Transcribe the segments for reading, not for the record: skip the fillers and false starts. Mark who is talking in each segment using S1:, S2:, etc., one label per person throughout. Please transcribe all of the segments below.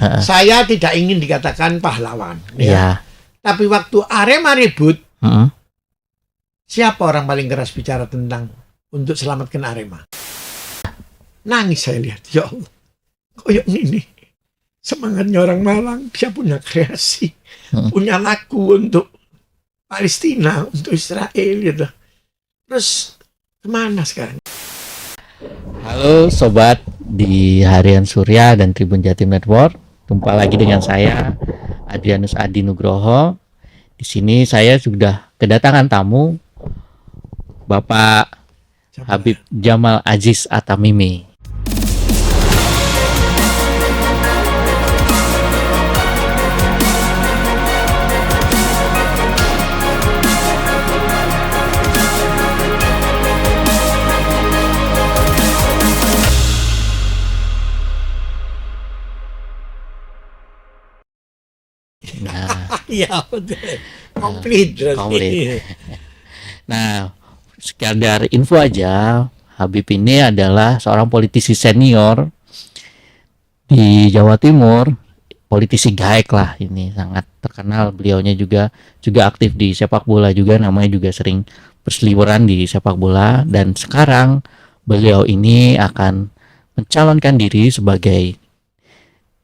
S1: Saya tidak ingin dikatakan pahlawan.
S2: Iya.
S1: Tapi waktu Arema ribut, siapa orang paling keras bicara tentang untuk selamatkan Arema? Nangis saya lihat, ya Allah, koyok ini semangatnya orang Malang, dia punya kreasi, punya lagu untuk Palestina, untuk Israel gitu. Terus kemana sekarang?
S2: Halo sobat di Harian Surya dan Tribun Jatim Network. Jumpa lagi dengan saya Adrianus Adi Nugroho. Di sini saya sudah kedatangan tamu Bapak Habib Jamal Aziz At-Tamimi.
S1: Iya betul, komplit.
S2: Nah, sekedar info aja, Habib ini adalah seorang politisi senior di Jawa Timur, politisi gaek lah, ini sangat terkenal. Beliaunya juga aktif di sepak bola juga, namanya juga sering berseliweran di sepak bola, dan sekarang beliau ini akan mencalonkan diri sebagai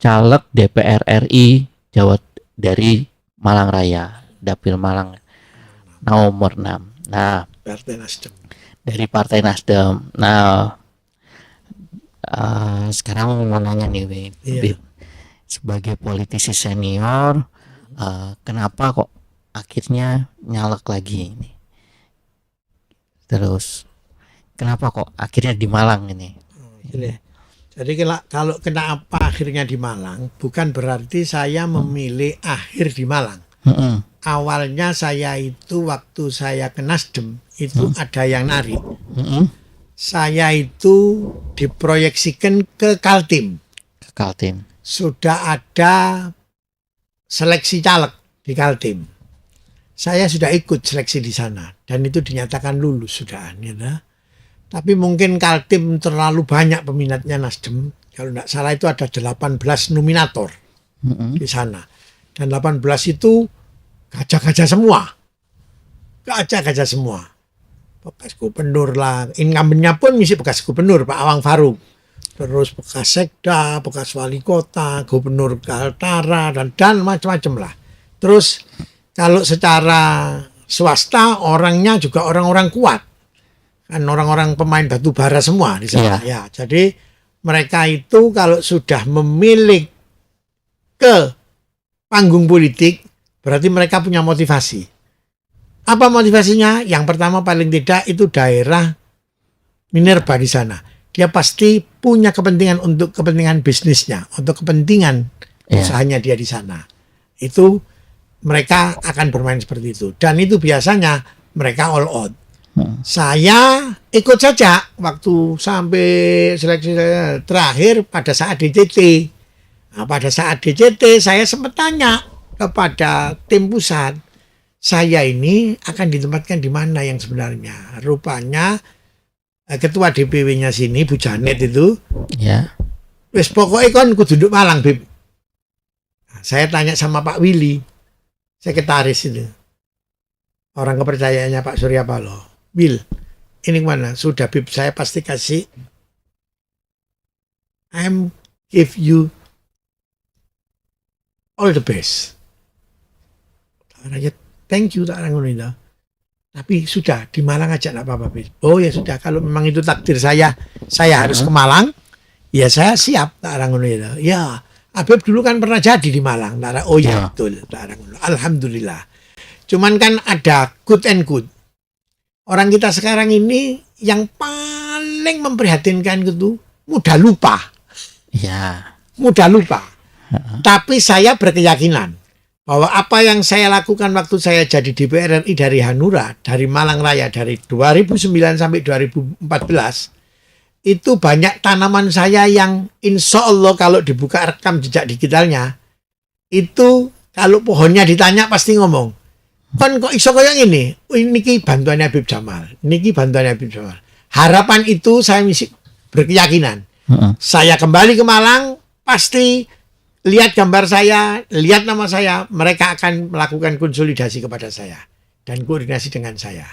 S2: caleg DPR RI Jawa dari Malang Raya, Dapil Malang nomor 6. Nah,
S1: Partai Nasdem.
S2: Dari Partai Nasdem. Nah, sekarang mau nanya nih, Habib, sebagai politisi senior, kenapa kok akhirnya nyalek lagi ini? Terus, kenapa kok akhirnya di Malang ini?
S1: Jadi kalau kenapa akhirnya di Malang, bukan berarti saya memilih akhir di Malang. Awalnya saya itu waktu saya ke Nasdem itu ada yang narik. Saya itu diproyeksikan ke Kaltim. Sudah ada seleksi caleg di Kaltim. Saya sudah ikut seleksi di sana dan itu dinyatakan lulus sudah. Ya. Tapi mungkin Kaltim terlalu banyak peminatnya Nasdem. Kalau tidak salah itu ada 18 nominator di sana. Dan 18 itu gajah-gajah semua. Gajah-gajah semua. Bekas gubernur lah. Incumbent-nya pun misi bekas gubernur, Pak Awang Faruk. Terus bekas sekda, bekas wali kota, gubernur Kaltara, dan macam-macam lah. Terus kalau secara swasta orangnya juga orang-orang kuat. Kan orang-orang pemain batu bara semua di sana. Ya, jadi mereka itu kalau sudah memilih ke panggung politik berarti mereka punya motivasi. Apa motivasinya? Yang pertama paling tidak itu daerah minerba di sana. Dia pasti punya kepentingan untuk kepentingan bisnisnya, untuk kepentingan usahanya dia di sana. Itu mereka akan bermain seperti itu. Dan itu biasanya mereka all out. Saya ikut saja waktu sampai seleksi terakhir pada saat DCT. Nah, pada saat DCT saya sempat tanya kepada tim pusat, saya ini akan ditempatkan di mana yang sebenarnya. Rupanya ketua DPW-nya sini Bu Janet itu, wes pokoknya kan kudu duduk Malang, Bib. Nah, saya tanya sama Pak Willy, sekretaris itu, orang kepercayaannya Pak Surya Paloh. Bill, ini mana? Sudah Bib, saya pasti kasih. I'm give you all the best. Thank you, tak orang itu. Tapi sudah di Malang aja, nggak apa-apa Bib. Oh ya sudah, kalau memang itu takdir saya harus ke Malang. Ya saya siap, tak orang itu. Ya, Habib dulu kan pernah jadi di Malang. Oh ya betul, tak orang. Alhamdulillah. Cuman kan ada good and good. Orang kita sekarang ini yang paling memprihatinkan itu mudah lupa. Mudah lupa. Tapi saya berkeyakinan bahwa apa yang saya lakukan waktu saya jadi DPR RI dari Hanura, dari Malang Raya, dari 2009 sampai 2014, itu banyak tanaman saya yang insya Allah kalau dibuka rekam jejak digitalnya, itu kalau pohonnya ditanya pasti ngomong, kan kok iso koyo ngene? Niki bantuannya Habib Jamal. Niki bantuannya Habib Jamal. Harapan itu saya berkeyakinan. Saya kembali ke Malang pasti lihat gambar saya, lihat nama saya, mereka akan melakukan konsolidasi kepada saya dan koordinasi dengan saya.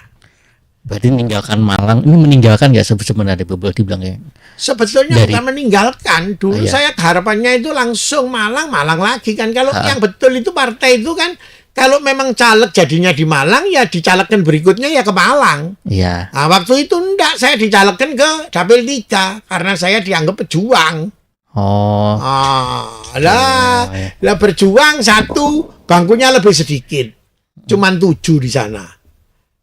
S2: Berarti meninggalkan Malang, ini meninggalkan nggak sebenarnya boleh dibilang ya?
S1: Sebetulnya
S2: Dari-
S1: bukan meninggalkan. Dulu
S2: Iya.
S1: saya harapannya itu langsung Malang lagi kan. Kalau yang betul itu partai itu kan, kalau memang caleg jadinya di Malang, ya dicalegkan berikutnya ya ke Malang.
S2: Iya.
S1: Nah, waktu itu enggak, saya dicalegkan ke Dapil 3 karena saya dianggap pejuang.
S2: Oh,
S1: Lah
S2: iya.
S1: berjuang satu, bangkunya lebih sedikit. Cuman 7 di sana.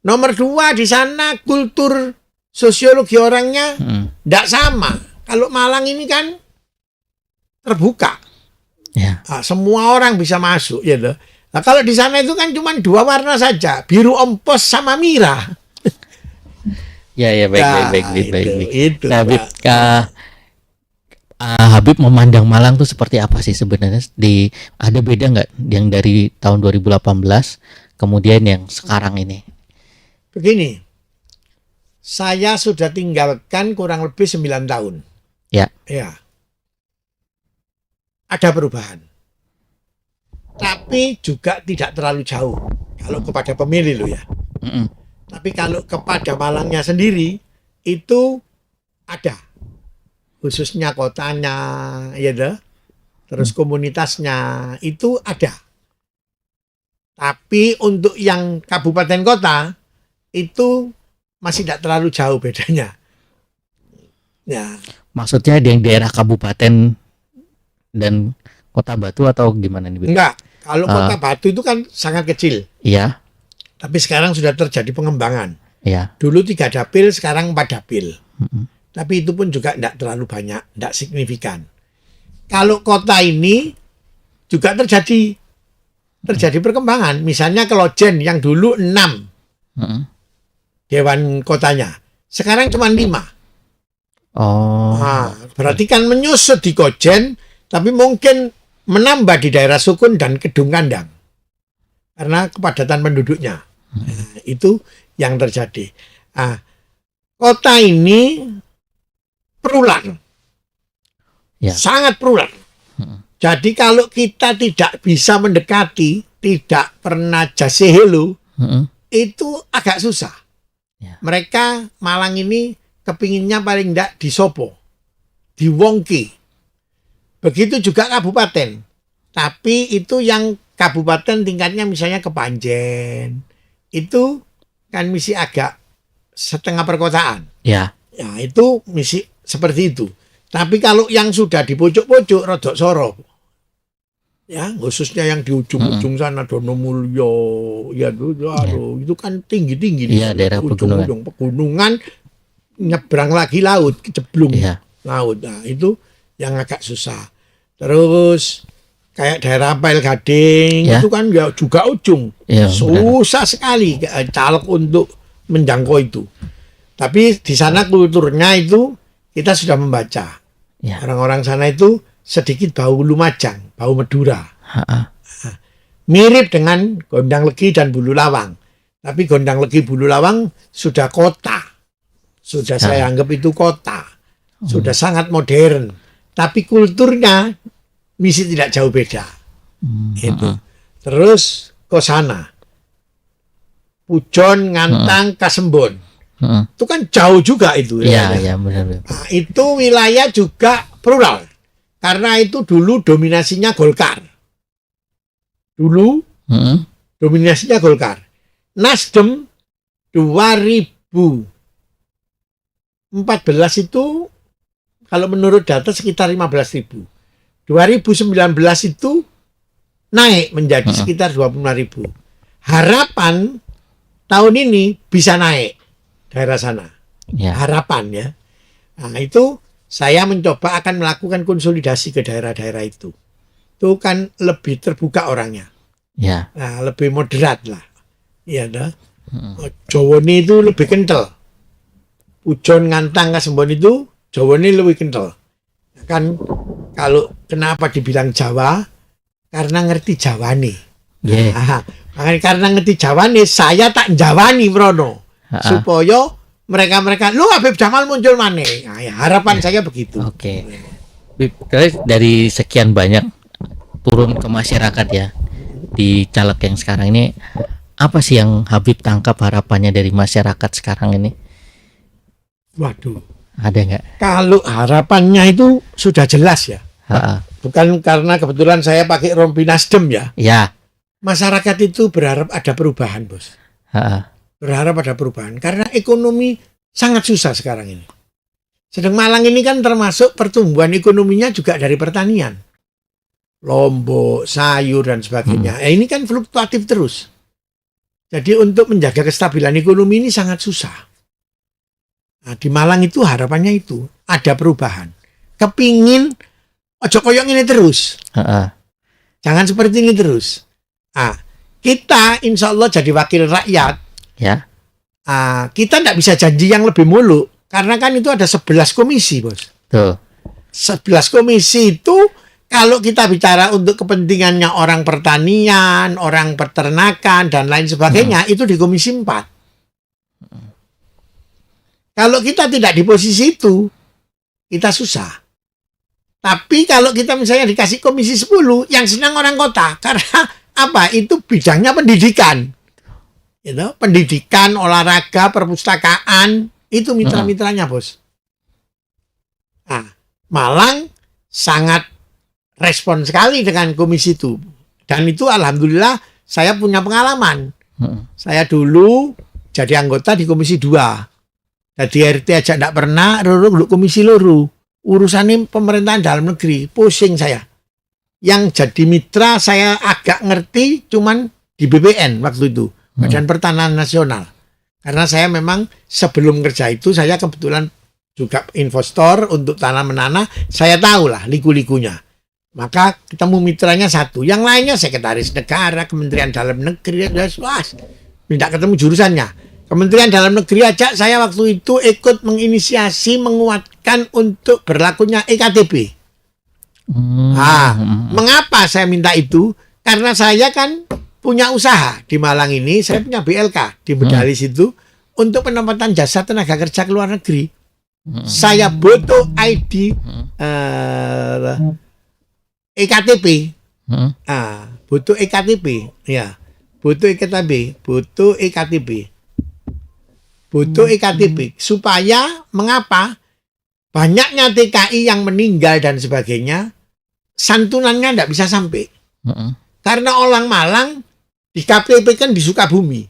S1: Nomor 2 di sana kultur sosiologi orangnya enggak sama. Kalau Malang ini kan terbuka.
S2: Ya.
S1: Nah, semua orang bisa masuk ya loh. Nah, kalau di sana itu kan cuma 2 warna saja, biru ompos sama merah.
S2: Ya, baik,
S1: Nah,
S2: baik.
S1: itu,
S2: Nah, Habib,
S1: Pak.
S2: Habib memandang Malang tuh seperti apa sih sebenarnya? Ada beda nggak yang dari tahun 2018 kemudian yang sekarang ini?
S1: Begini, saya sudah tinggalkan kurang lebih 9 tahun.
S2: Ya.
S1: Ya. Ada perubahan. Tapi juga tidak terlalu jauh. Kalau kepada pemilih loh ya.
S2: Mm-mm.
S1: Tapi kalau kepada Malangnya sendiri, itu ada. Khususnya kotanya, ya dah. Terus komunitasnya, itu ada. Tapi untuk yang kabupaten kota, itu masih tidak terlalu jauh bedanya. Ya.
S2: Maksudnya yang daerah kabupaten dan Kota Batu atau gimana nih, Bib?
S1: Enggak, kalau Kota Batu itu kan sangat kecil.
S2: Iya,
S1: Tapi sekarang sudah terjadi pengembangan.
S2: iya.
S1: Dulu 3 dapil, sekarang 4 dapil.
S2: Mm-mm.
S1: Tapi itu pun juga tidak terlalu banyak, tidak signifikan. Kalau kota ini juga terjadi perkembangan. Misalnya Kelojen yang dulu 6
S2: Mm-mm.
S1: dewan kotanya, sekarang cuma 5.
S2: Oh,
S1: Nah, berarti kan menyusut di Kojen, tapi mungkin menambah di daerah Sukun dan Kedung Kandang karena kepadatan penduduknya. Nah, itu yang terjadi. Nah, kota ini perulang,
S2: Ya.
S1: sangat perulang. Jadi kalau kita tidak bisa mendekati, tidak pernah jasehelu,
S2: Mm-mm.
S1: itu agak susah.
S2: Ya.
S1: Mereka Malang ini kepinginnya paling tidak di Sopo, di Wongki. Begitu juga kabupaten. Tapi itu yang kabupaten tingkatnya misalnya ke Panjen. Itu kan misi agak setengah perkotaan.
S2: Ya.
S1: Ya itu misi seperti itu. Tapi kalau yang sudah di pojok-pojok rodok soro. Ya, khususnya yang di ujung-ujung sana Donomulyo, ya itu kan tinggi-tinggi
S2: Iya, daerah pegunungan.
S1: ujung-ujung pegunungan, nyebrang lagi laut, keceblung
S2: Iya.
S1: laut. Nah, itu yang agak susah. Terus kayak daerah Apel Gading
S2: Ya.
S1: itu kan ya juga ujung.
S2: Iya,
S1: Susah sekali caleg untuk menjangkau itu. Tapi di sana kulturnya itu kita sudah membaca.
S2: Ya.
S1: Orang-orang sana itu sedikit bau Lumajang, bau Madura.
S2: Ha-ha.
S1: Mirip dengan Gondang Legi dan Bulu Lawang. Tapi Gondang Legi Bulu Lawang sudah kota. Sudah saya anggap itu kota. Sudah sangat modern. Tapi kulturnya misi tidak jauh beda. Itu. Terus ke sana. Pujon, Ngantang, Kasembon.
S2: Mm-mm.
S1: Itu kan jauh juga itu.
S2: Iya,
S1: ya.
S2: benar.
S1: Nah, itu wilayah juga plural. Karena itu dulu dominasinya Golkar. Dulu
S2: Mm-mm.
S1: dominasinya Golkar. Nasdem 2014 itu kalau menurut data sekitar 15.000. 2019 itu naik menjadi sekitar 25.000. Harapan tahun ini bisa naik daerah sana.
S2: Ya.
S1: Harapan ya. Nah, itu saya mencoba akan melakukan konsolidasi ke daerah-daerah itu. Itu kan lebih terbuka orangnya.
S2: Ya.
S1: Nah, lebih moderat lah. Iya dah. Jawone itu lebih kental. Pujon, Ngantang, Kasembon itu Jawone lebih kental. Kan kalau kenapa dibilang Jawa? Karena ngerti Jawane.
S2: Yeah.
S1: Nah, makanya karena ngerti Jawane, saya tak jawani Prono. Supaya mereka lu Habib Jamal muncul maneh. Nah, ya, harapan saya begitu.
S2: Oke. Bib, dari sekian banyak turun ke masyarakat ya di caleg yang sekarang ini, apa sih yang Habib tangkap harapannya dari masyarakat sekarang ini?
S1: Waduh,
S2: Ada nggak?
S1: kalau harapannya itu sudah jelas ya.
S2: Ha-ha.
S1: Bukan karena kebetulan saya pakai rompi Nasdem ya.
S2: Ya.
S1: Masyarakat itu berharap ada perubahan, Bos.
S2: Ha-ha.
S1: Berharap ada perubahan karena ekonomi sangat susah sekarang ini. Sedang Malang ini kan termasuk pertumbuhan ekonominya juga dari pertanian. Lombok, sayur dan sebagainya. Ini kan fluktuatif terus. Jadi untuk menjaga kestabilan ekonomi ini sangat susah. Nah, di Malang itu harapannya itu ada perubahan. Kepingin ojo koyong ini terus.
S2: Ha-ha.
S1: Jangan seperti ini terus. Nah, kita insya Allah jadi wakil rakyat.
S2: Ya.
S1: Kita tidak bisa janji yang lebih muluk. Karena kan itu ada 11 komisi, Bos.
S2: Tuh.
S1: 11 komisi itu kalau kita bicara untuk kepentingannya orang pertanian, orang peternakan, dan lain sebagainya, itu di komisi 4. Kalau kita tidak di posisi itu, kita susah. Tapi kalau kita misalnya dikasih komisi 10, yang senang orang kota. Karena apa? Itu bidangnya pendidikan. Pendidikan, olahraga, perpustakaan, itu mitra-mitranya, Bos. Nah, Malang sangat respon sekali dengan komisi itu. Dan itu alhamdulillah saya punya pengalaman. Saya dulu jadi anggota di komisi 2. Jadi RT aja enggak pernah, dulu komisi loro. Urusannya pemerintahan dalam negeri, pusing saya. Yang jadi mitra saya agak ngerti cuman di BPN waktu itu, Badan Pertanahan Nasional. Karena saya memang sebelum kerja itu saya kebetulan juga investor untuk tanah menanah, saya tahu lah liku-likunya. Maka ketemu mitranya satu, yang lainnya sekretaris negara, Kementerian Dalam Negeri, minta ketemu jurusannya. Kementerian Dalam Negeri aja saya waktu itu ikut menginisiasi, menguatkan untuk berlakunya EKTP. Mengapa saya minta itu? Karena saya kan punya usaha di Malang ini, saya punya BLK di Medalis itu untuk penempatan jasa tenaga kerja ke luar negeri. Saya butuh ID EKTP. Butuh EKTP, ya. Butuh EKTP supaya mengapa? Banyaknya TKI yang meninggal dan sebagainya, santunannya tidak bisa sampai. Karena orang Malang di KTP kan di Sukabumi,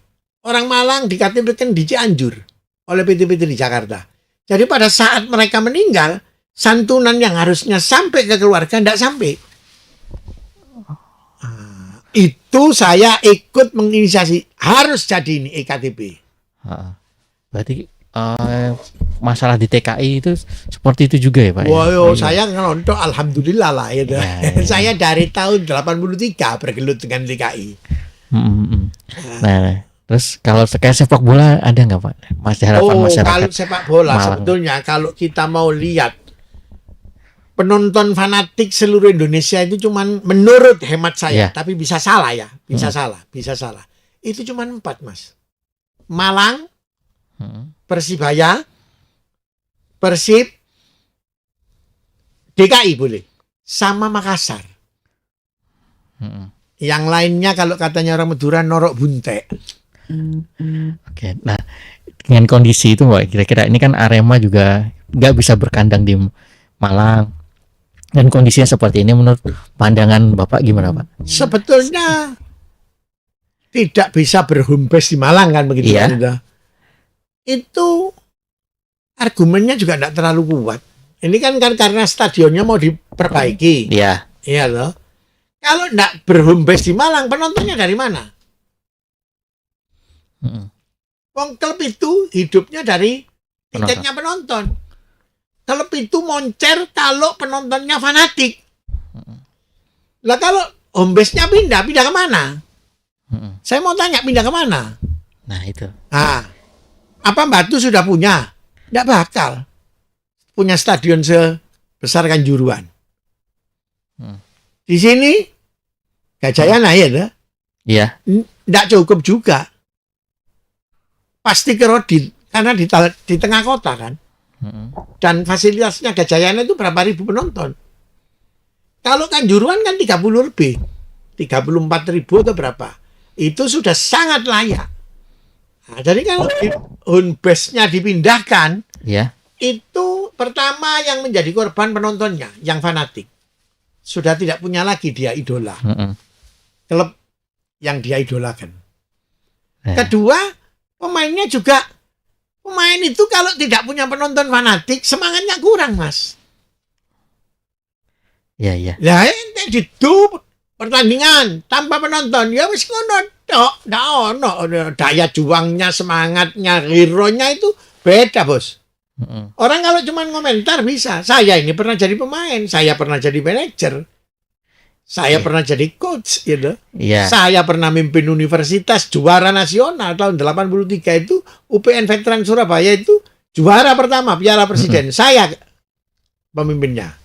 S1: orang Malang di KTP kan di Cianjur oleh PT-PT di Jakarta. Jadi pada saat mereka meninggal, santunan yang harusnya sampai ke keluarga tidak sampai. Itu saya ikut menginisiasi, harus jadi ini EKTP.
S2: Berarti masalah di TKI itu seperti itu juga ya Pak?
S1: Wow, saya ngelontok alhamdulillah lah ya. Saya dari tahun 83 bergelut dengan TKI.
S2: Nah, terus kalau kayak sepak bola ada nggak Pak? Masih harapan masyarakat?
S1: Kalau sepak bola
S2: Malang.
S1: sebetulnya kalau kita mau lihat penonton fanatik seluruh Indonesia itu cuman menurut hemat saya, tapi bisa salah ya, bisa salah. Itu cuman 4 Mas. Malang, Persibaya, Persib, DKI boleh, sama Makassar. Yang lainnya kalau katanya orang Madura norok buntek.
S2: Oke, nah dengan kondisi itu Pak, kira-kira ini kan Arema juga nggak bisa berkandang di Malang. Dan kondisinya seperti ini menurut pandangan Bapak gimana Pak?
S1: Sebetulnya tidak bisa berhome base di Malang kan begitu kan? Itu argumennya juga tidak terlalu kuat. Ini kan karena stadionnya mau diperbaiki.
S2: Iya.
S1: Iya loh. Kalau tidak berhome base di Malang, penontonnya dari mana? Wong klub itu hidupnya dari tiketnya penonton. Klub itu moncer kalau penontonnya fanatik. Lah kalau home base-nya pindah kemana? Saya mau tanya pindah kemana?
S2: Nah itu.
S1: Apa Batu sudah punya? Tidak bakal punya stadion sebesar Kanjuruhan. Di sini Gajayana ya,
S2: iya.
S1: Tidak cukup juga. Pasti kerodit karena di tengah kota kan. Dan fasilitasnya Gajayana itu berapa ribu penonton. Kalau Kanjuruhan kan 30 lebih. 34.000 atau berapa. Itu sudah sangat layak. Nah, jadi kalau home base-nya dipindahkan,
S2: Ya.
S1: itu pertama yang menjadi korban penontonnya, yang fanatik. Sudah tidak punya lagi dia idola. Klub yang dia idolakan. Kedua, pemainnya juga, pemain itu kalau tidak punya penonton fanatik, semangatnya kurang, Mas.
S2: Ya, ya.
S1: Lah ente didu pertandingan tanpa penonton, ya wis ngono tok, ndak ono daya juangnya, semangatnya, hero-nya itu beda, Bos. Orang kalau cuma komentar bisa. Saya ini pernah jadi pemain, saya pernah jadi manajer, saya pernah jadi coach, gitu. Saya pernah mimpin universitas juara nasional tahun 83 itu UPN Veteran Surabaya itu juara pertama Piala Presiden. Saya pemimpinnya.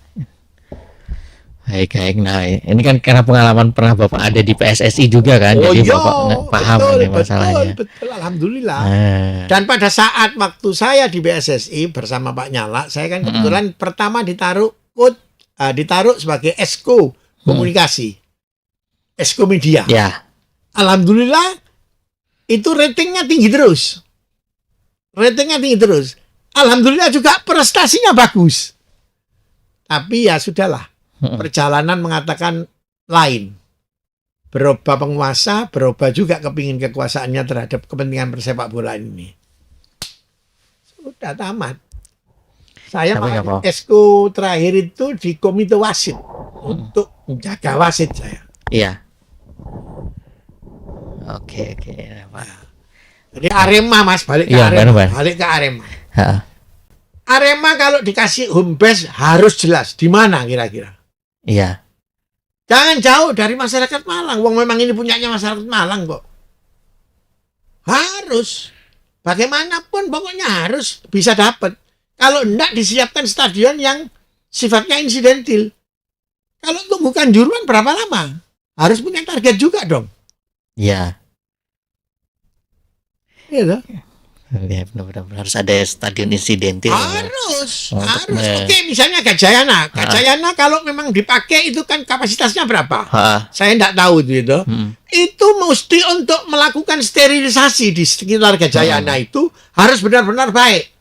S2: Baik. Nah, ini kan karena pengalaman pernah Bapak ada di PSSI juga kan, jadi Bapak paham ini masalahnya.
S1: Betul, alhamdulillah. Dan pada saat waktu saya di PSSI bersama Pak Nyala, saya kan kebetulan pertama ditaruh sebagai Esko komunikasi, Esko media.
S2: Ya.
S1: Alhamdulillah itu ratingnya tinggi terus. Alhamdulillah juga prestasinya bagus. Tapi ya sudahlah. Perjalanan mengatakan lain. Berubah penguasa, berubah juga kepingin kekuasaannya terhadap kepentingan persepak bola ini. Sudah tamat. Saya Esko terakhir itu di komite wasit untuk menjaga wasit saya.
S2: Iya. Oke.
S1: Jadi Arema, Mas, balik ke Arema. Arema kalau dikasih home base harus jelas di mana kira-kira.
S2: Iya.
S1: Jangan jauh dari masyarakat Malang. Wong memang ini punyanya masyarakat Malang kok. Harus. Bagaimanapun pokoknya harus bisa dapat. Kalau enggak disiapkan stadion yang sifatnya insidentil. Kalau tunggu Kanjuruhan berapa lama? Harus punya target juga dong.
S2: Iya.
S1: Iya.
S2: Ya, benar-benar harus ada stadion insidentil.
S1: Harus. Oke, misalnya Gajayana. Gajayana kalau memang dipakai itu kan kapasitasnya berapa? Saya enggak tahu itu. Itu mesti untuk melakukan sterilisasi di sekitar Gajayana itu harus benar-benar baik.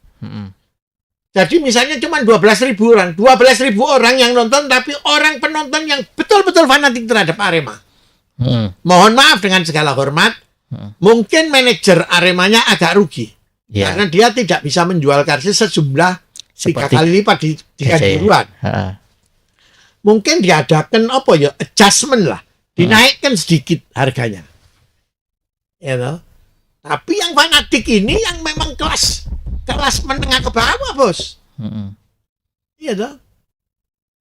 S1: Jadi misalnya cuma 12.000 orang. 12.000 orang yang nonton, tapi orang penonton yang betul-betul fanatik terhadap Arema. Mohon maaf dengan segala hormat. Mungkin manajer Aremanya agak rugi. Karena dia tidak bisa menjual karcis sejumlah 3 kali lipat di Kanjuruhan. Mungkin diadakan adjustment lah. Dinaikkan sedikit harganya. You know? Tapi yang fanatik ini yang memang kelas menengah ke bawah, Bos. Iya toh.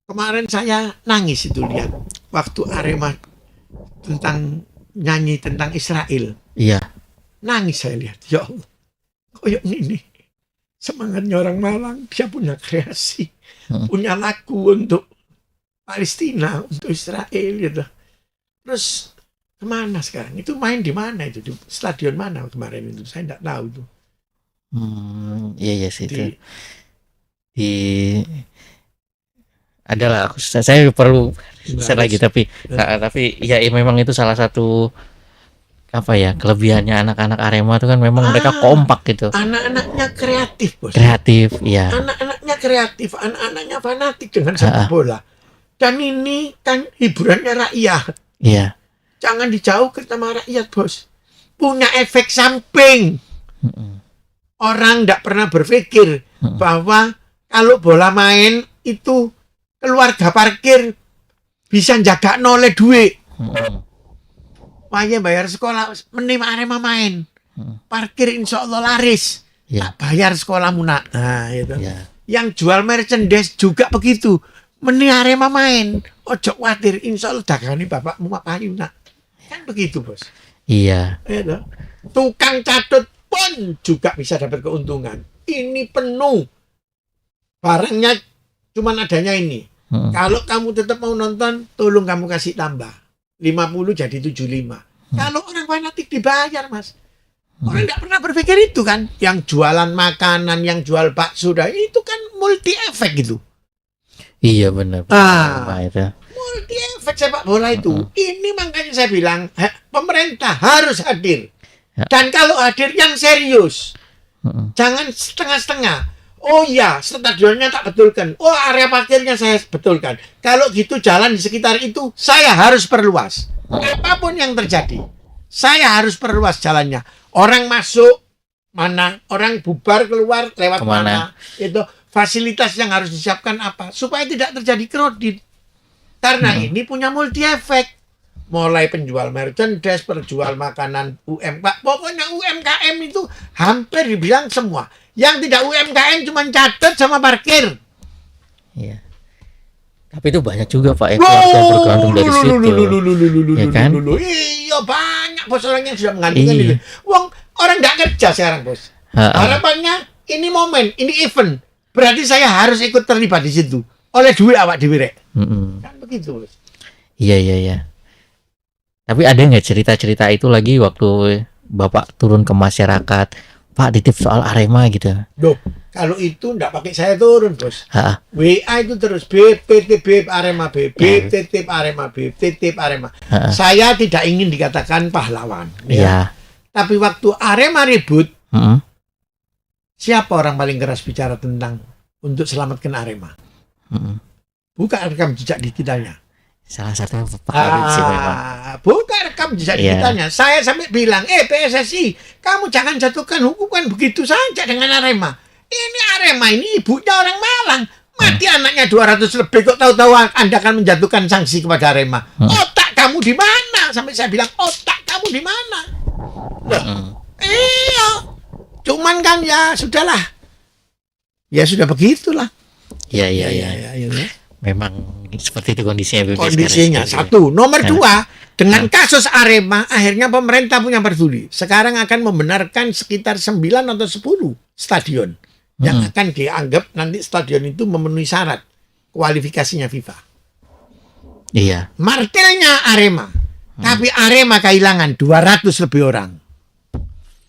S1: Kemarin saya nangis itu lihat waktu Arema nyanyi tentang Israel.
S2: Iya.
S1: Nangis saya lihat. Ya Allah. Koyok ini semangatnya orang Malang, dia punya kreasi, punya lagu untuk Palestina, untuk Israel gitu. Terus kemana sekarang? Itu main di mana itu? Di stadion mana kemarin itu? Saya tidak tahu itu.
S2: Iya sih itu. Adalah saya perlu lagi tapi ya memang itu salah satu kelebihannya anak-anak Arema itu kan memang mereka kompak gitu.
S1: Anak-anaknya kreatif, Bos.
S2: Kreatif, iya.
S1: Anak-anaknya kreatif, anak-anaknya fanatik dengan sepak bola. Dan ini kan hiburannya rakyat.
S2: Iya.
S1: Jangan dijauhkan sama rakyat, Bos. Punya efek samping. Orang tidak pernah berpikir bahwa kalau bola main itu keluarga parkir bisa jaga nolnya duit. Makanya bayar sekolah, mending Arema main. Parkir insya Allah laris. Tak bayar sekolahmu nak. Nah, itu. Yang jual merchandise juga begitu. Mending Arema main. Ojo khawatir, insya Allah dagangnya bapakmu payu nak. Kan begitu, Bos.
S2: Iya.
S1: Tukang catut pun juga bisa dapat keuntungan. Ini penuh. Barangnya cuma adanya ini. Kalau kamu tetap mau nonton, tolong kamu kasih tambah. 50 jadi 75. Kalau orang fanatik dibayar, Mas. Orang tidak pernah berpikir itu kan. Yang jualan makanan, yang jual bakso, itu kan multi efek gitu.
S2: Iya benar.
S1: multi efek sepak bola itu. Ini makanya saya bilang pemerintah harus hadir.
S2: Ya.
S1: Dan kalau hadir yang serius. Jangan setengah-setengah. Oh iya, stadionnya tak betulkan. Oh, area parkirnya saya betulkan. Kalau gitu jalan di sekitar itu saya harus perluas. Apapun yang terjadi, saya harus perluas jalannya. Orang masuk mana, orang bubar keluar lewat mana. Itu fasilitas yang harus disiapkan apa supaya tidak terjadi kredit. Karena ini punya multi efek. Mulai penjual merchandise, penjual makanan UMKM, pokoknya UMKM itu hampir dibilang semua. Yang tidak UMKM cuma catat sama parkir.
S2: Iya. Tapi itu banyak juga Pak yang bergantung dari situ. Ya kan?
S1: Iya banyak bos orang yang sudah menggantungkan itu. Wong orang nggak kerja sekarang bos. Harapannya ini momen, ini event. Berarti saya harus ikut terlibat di situ. Oleh duit awak dhewe rek. Kan begitu bos.
S2: Iya. Tapi ada nggak cerita-cerita itu lagi waktu Bapak turun ke masyarakat, Pak titip soal Arema gitu?
S1: Loh, kalau itu nggak pakai saya turun bos. WA itu terus titip Arema titip Arema titip Arema. Saya tidak ingin dikatakan pahlawan. Ya. Tapi waktu Arema ribut, siapa orang paling keras bicara tentang untuk selamatkan Arema? Buka rekam jejak digitalnya.
S2: Salah satu Pak Habib sih memang.
S1: Bukan rekam jejak digitalnya. Saya sampai bilang, PSSI, kamu jangan jatuhkan hukuman begitu saja dengan Arema. Ini Arema ini ibunya orang Malang. Mati anaknya 200 lebih, kok tahu-tahu Anda akan menjatuhkan sanksi kepada Arema. Otak kamu di mana? Sampai saya bilang, otak kamu di mana? Iya. Cuman kan ya sudahlah. Ya sudah begitulah.
S2: Iya. Memang seperti itu kondisinya.
S1: Kondisinya satu. Nomor dua, dengan kasus Arema akhirnya pemerintah punya peduli. Sekarang akan membenarkan sekitar 9 atau 10 stadion yang akan dianggap nanti stadion itu memenuhi syarat kualifikasinya FIFA.
S2: Iya.
S1: Martelnya Arema. Tapi Arema kehilangan 200 lebih orang.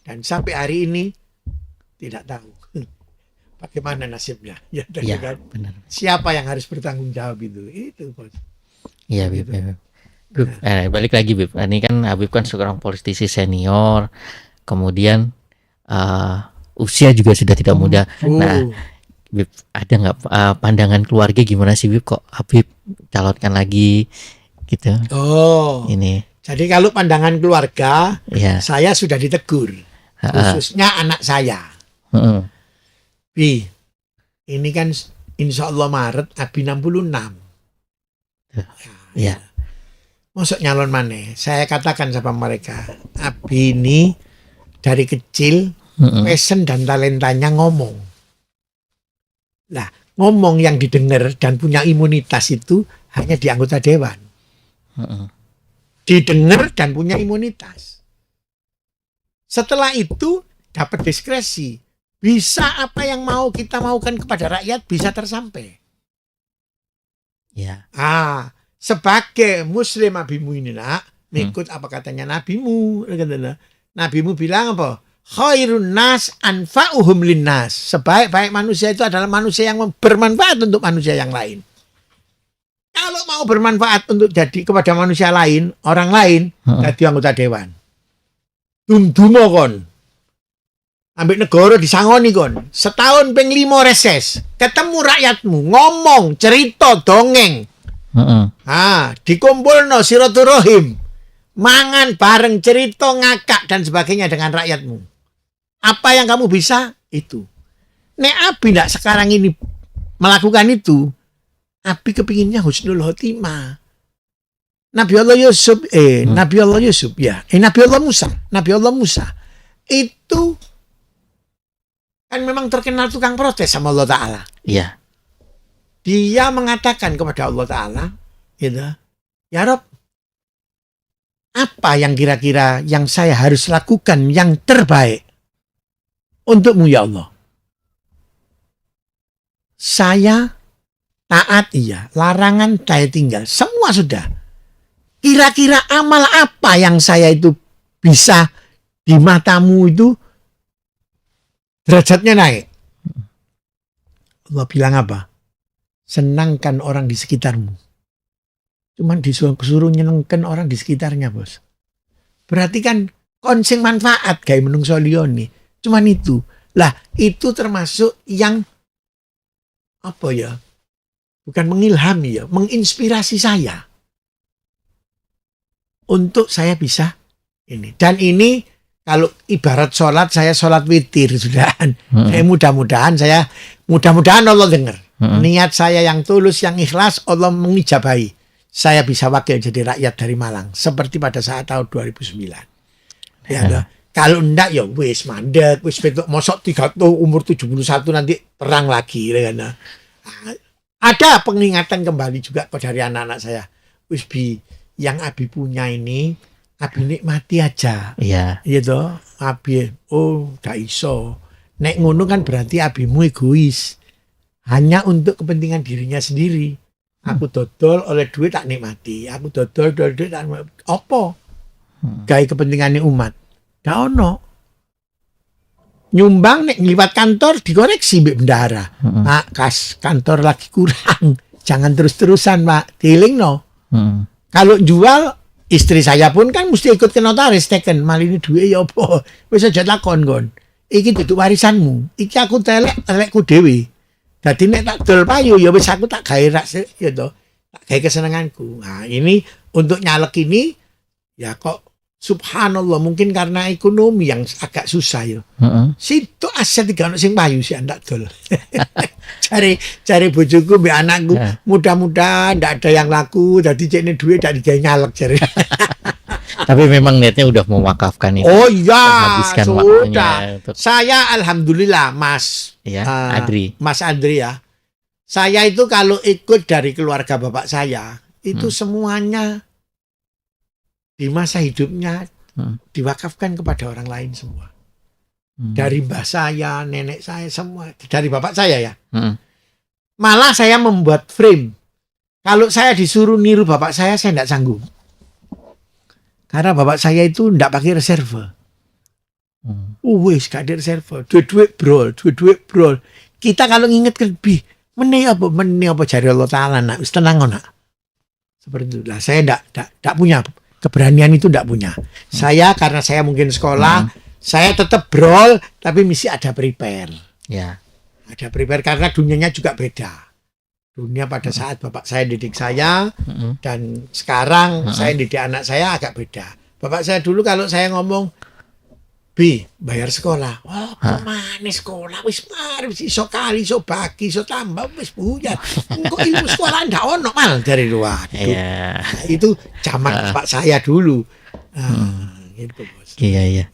S1: Dan sampai hari ini tidak tahu bagaimana nasibnya. Ya, kan?
S2: Benar.
S1: Siapa yang harus bertanggung jawab itu? Itu, Bos.
S2: Iya, Bib. Balik lagi, Bib. Ini kan Habib kan seorang politisi senior. Kemudian usia juga sudah tidak muda. Nah, Bib, ada nggak pandangan keluarga gimana sih, Bib? Kok Habib calonkan lagi gitu?
S1: Oh.
S2: Ini.
S1: Jadi kalau pandangan keluarga, saya sudah ditegur. Khususnya anak saya. Bi, ini kan insya Allah Maret Abi 66.
S2: Ya.
S1: Masuk nyalon mana? Saya katakan sama mereka, Abi ini dari kecil passion dan talentanya ngomong. Nah, ngomong yang didengar dan punya imunitas itu hanya di anggota dewan. Didengar dan punya imunitas. Setelah itu dapat diskresi. Bisa apa yang mau kita maukan kepada rakyat bisa tersampai.
S2: Ya.
S1: Sebagai muslim nabimu ini nak, mengikut apa katanya nabimu. Nabimu bilang apa? Khairun nas anfa'uhum linnas. Sebaik-baik manusia itu adalah manusia yang bermanfaat untuk manusia yang lain. Kalau mau bermanfaat untuk jadi kepada manusia lain, orang lain, jadi anggota dewan. Dumdumo kon. Ambil negara disangoni kon. Setahun ping 5 reses. Ketemu rakyatmu, ngomong, cerita, dongeng. Dikumpulno silaturahim. Mangan bareng, cerita, ngakak dan sebagainya dengan rakyatmu. Apa yang kamu bisa itu. Nek Abi ndak sekarang ini melakukan itu, Abi kepinginnya husnul khotimah. Nabi Allah Yusuf Nabi Allah Musa itu kan memang terkenal tukang protes sama Allah Ta'ala.
S2: Iya.
S1: Dia mengatakan kepada Allah Ta'ala, gitu, ya Rob, apa yang kira-kira yang saya harus lakukan yang terbaik untukmu ya Allah? Saya taat iya, larangan saya tinggal, semua sudah. Kira-kira amal apa yang saya itu bisa di matamu itu derajatnya naik? Allah bilang apa? Senangkan orang di sekitarmu. cuman disuruh nyenengken orang di sekitarnya, Bos. Berarti kan konsing manfaat kayak menungso liyane. Cuman itu. Lah, itu termasuk yang apa ya? Bukan mengilhami ya, menginspirasi saya. Untuk saya bisa ini. Dan ini kalau ibarat sholat, saya sholat witir sudah. Mudah-mudahan Allah dengar. Niat saya yang tulus, yang ikhlas, Allah mengijabahi. Saya bisa wakil jadi rakyat dari Malang. Seperti pada saat tahun 2009. Ya, kalau enggak ya wis mandek, wis betok mosok 3 tahun umur 71 nanti perang lagi. Ya, ada pengingatan kembali juga dari anak-anak saya. Wis bi, yang Abi punya ini, Abi nikmati aja.
S2: Iya.
S1: Iya toh, Abi, gak iso. Nek ngono kan berarti abimu egois. Hanya untuk kepentingan dirinya sendiri. Aku dodol oleh duit tak nikmati. Aku dodol duit tak nikmati. Apa? Gaya kepentingannya umat. Gak ono. Nyumbang nek ngliwat kantor dikoreksi mbek bendahara. Pak, kas kantor lagi kurang. Jangan terus-terusan, Pak. Tiling no. Kalau jual, istri saya pun kan mesti ikut ke notaris teken. Mal ini duit ya apa? Wis aja takon kon. Iki duduk warisanmu. Iki aku telekku dhewe. Dadi nek tak dol payu ya wis aku tak gawe ya to. Tak gawe kesenenganku. Nah, ini untuk nyalek ini ya kok subhanallah mungkin karena ekonomi yang agak susah ya. Situ aset tiga ono sing payu sih ndak dol. cari bojoku mbek anakku mudah-mudahan ndak ada yang laku dadi cekne duit ndak digawe nyalek jare.
S2: Tapi memang niatnya udah mewakafkan itu.
S1: Oh iya,
S2: menghabiskan
S1: sudah.
S2: waktunya untuk...
S1: Saya alhamdulillah Mas
S2: Adri.
S1: Mas Adri ya. Saya itu kalau ikut dari keluarga bapak saya, itu semuanya di masa hidupnya diwakafkan kepada orang lain semua. Dari mbah saya, nenek saya semua, dari bapak saya ya. Malah saya membuat frame. Kalau saya disuruh niru bapak saya tidak sanggup. Karena bapak saya itu tidak pakai reserve. Wis gak ada reserve. Duit brol. Kita kalau nginget lebih, meni apa jari Allah Ta'ala nak, wis tenang nak. Seperti itu lah. Saya tidak punya keberanian itu, tidak punya. Saya karena saya mungkin sekolah, saya tetap brol, tapi mesti ada prepare.
S2: Ya.
S1: Ada prepare karena dunianya juga beda. Dunia pada saat bapak saya didik saya dan sekarang saya didik anak saya agak beda. Bapak saya dulu kalau saya ngomong, Bi, bayar sekolah. Wah, kemana sekolah? Wis mari, iso kali, iso bagi, iso tambah, wis buyar. Kok ilmu sekolah ndak ono mal dari luar.
S2: Iya.
S1: Nah, itu zaman bapak saya dulu. Gitu, Bos.
S2: Iya.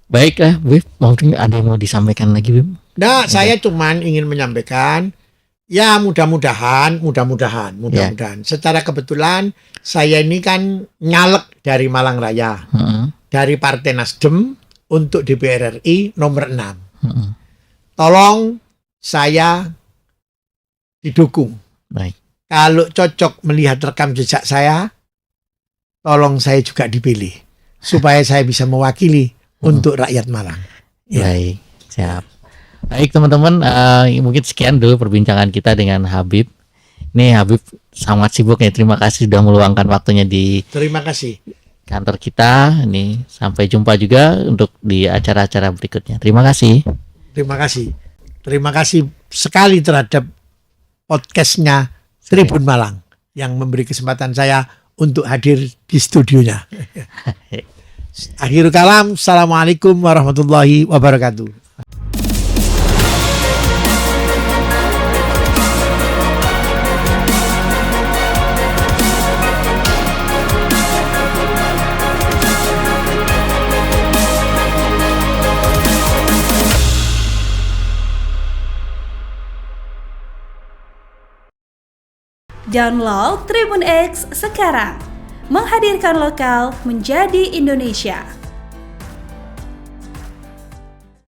S2: Baiklah, Bib, mungkin ada yang mau disampaikan lagi, Bib?
S1: Nah, saya cuman ingin menyampaikan, ya mudah-mudahan. Secara kebetulan saya ini kan nyalek dari Malang Raya, dari Partai Nasdem untuk DPR RI nomor 6. Tolong saya didukung.
S2: Baik.
S1: Kalau cocok melihat rekam jejak saya, tolong saya juga dipilih supaya saya bisa mewakili untuk rakyat Malang. Ya.
S2: Baik, siap. Baik teman-teman, mungkin sekian dulu perbincangan kita dengan Habib. Ini Habib sangat sibuk ya. Terima kasih sudah meluangkan waktunya di
S1: Terima kasih.
S2: Kantor kita. Ini sampai jumpa juga untuk di acara-acara berikutnya. Terima kasih.
S1: Terima kasih sekali terhadap podcastnya Tribun Malang yang memberi kesempatan saya untuk hadir di studionya. Akhirul kalam, assalamualaikum warahmatullahi wabarakatuh.
S3: Download Tribun X sekarang, menghadirkan lokal menjadi Indonesia.